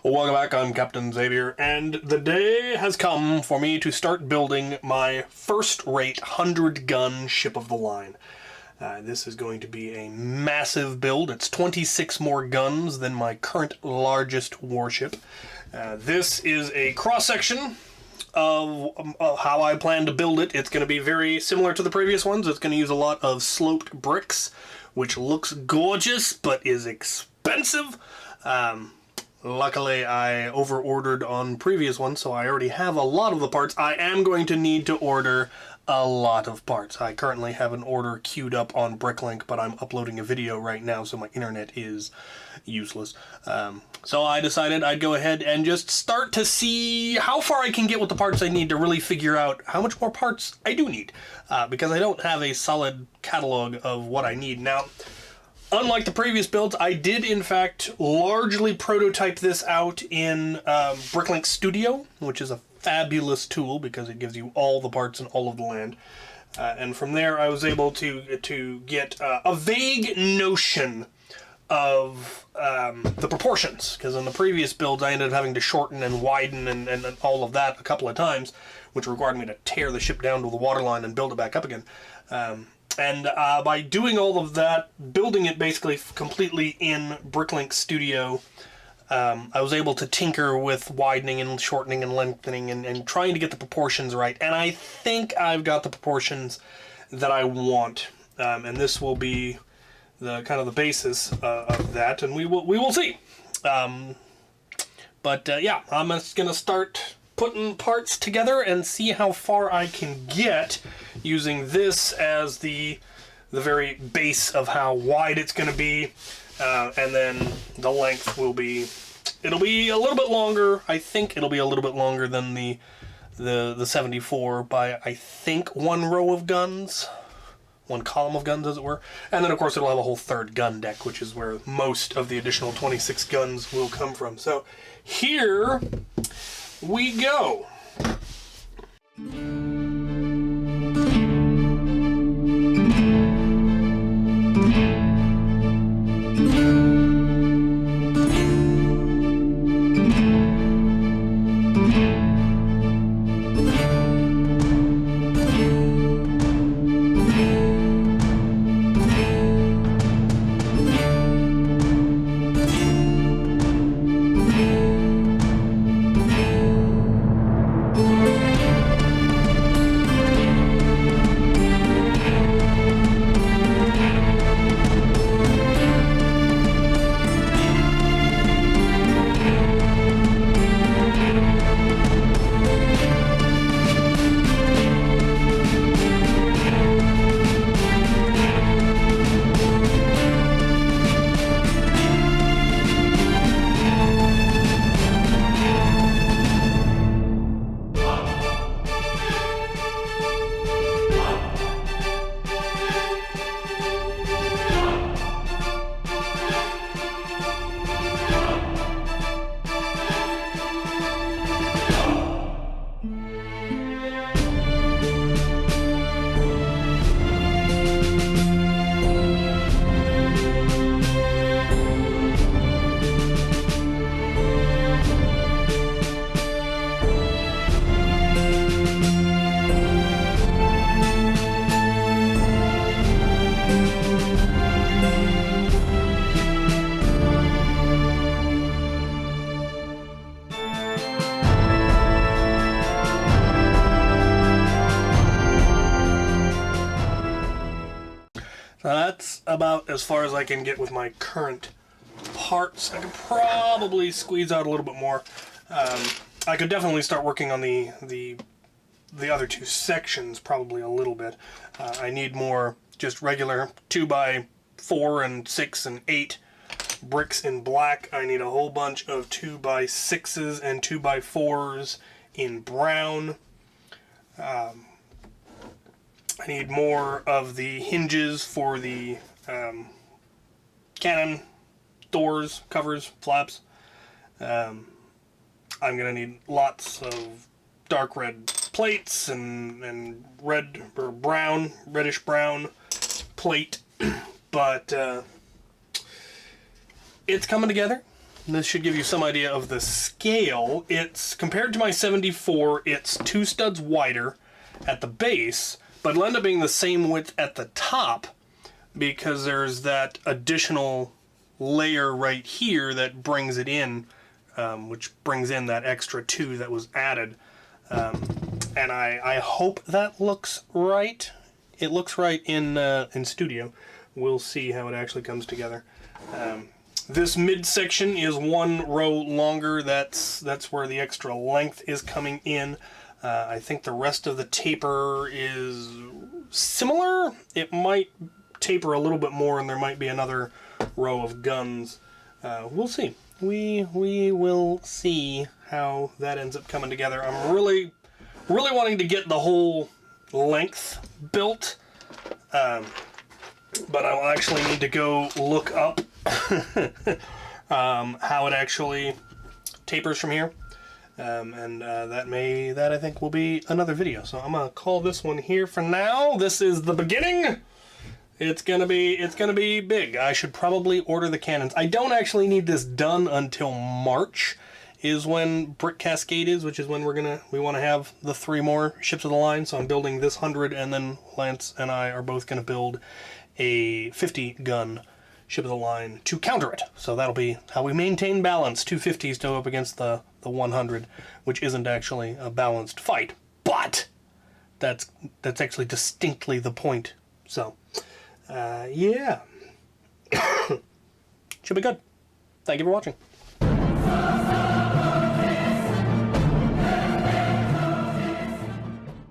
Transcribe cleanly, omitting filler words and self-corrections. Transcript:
Welcome back, I'm Captain Xavier, and the day has come for me to start building my first-rate 100-gun ship of the line. This is going to be a massive build. It's 26 more guns than my current largest warship. This is a cross-section of how I plan to build it. It's going to be very similar to the previous ones. It's going to use a lot of sloped bricks, which looks gorgeous, but is expensive. Luckily, I over-ordered on previous ones, so I already have a lot of the parts. I am going to need to order a lot of parts. I currently have an order queued up on Bricklink, but I'm uploading a video right now, so my internet is useless. So I decided I'd go ahead and just start to see how far I can get with the parts I need to really figure out how much more parts I do need, because I don't have a solid catalog of what I need. Now, unlike the previous builds, I did in fact largely prototype this out in Bricklink Studio, which is a fabulous tool because it gives you all the parts and all of the land. And from there I was able to get a vague notion of the proportions, because in the previous builds I ended up having to shorten and widen and all of that a couple of times, which required me to tear the ship down to the waterline and build it back up again. And by doing all of that, building it basically completely in Bricklink Studio, I was able to tinker with widening and shortening and lengthening and trying to get the proportions right. And I think I've got the proportions that I want. And this will be the kind of the basis of that, and we will see. Yeah, I'm just gonna start putting parts together and see how far I can get using this as the very base of how wide it's going to be, and then the length will be, it'll be a little bit longer. I think it'll be a little bit longer than the 74 by, I think, one row of guns, one column of guns as it were, and then of course it'll have a whole third gun deck, which is where most of the additional 26 guns will come from. So here we go. So that's about as far as I can get with my current parts. I could probably squeeze out a little bit more. I could definitely start working on the other two sections probably a little bit. I need more just regular 2x4 and 6 and 8 bricks in black. I need a whole bunch of 2x6s and 2x4s in brown. I need more of the hinges for the cannon doors, covers, flaps. I'm going to need lots of dark red plates and red or brown, reddish brown plate. But it's coming together. This should give you some idea of the scale. It's, compared to my 74, it's 2 studs wider at the base, but it'll end up being the same width at the top because there's that additional layer right here that brings it in, which brings in that extra 2 that was added. And I hope that looks right. It looks right in studio. We'll see how it actually comes together. This midsection is 1 row longer. That's where the extra length is coming in. I think the rest of the taper is similar. It might taper a little bit more, and there might be another row of guns. We'll see. We will see how that ends up coming together. I'm really wanting to get the whole length built, but I'll actually need to go look up how it actually tapers from here, and that I think will be another video. So I'm gonna call this one here for now. This is the beginning. It's gonna be big. I should probably order the cannons. I don't actually need this done until March, is when Brick Cascade is, which is when we want to have the 3 more ships of the line. So I'm building this 100, and then Lance and I are both gonna build a 50 gun ship of the line to counter it. So that'll be how we maintain balance. 250s to go up against the 100, which isn't actually a balanced fight, but that's actually distinctly the point. So yeah. Should be good. Thank you for watching.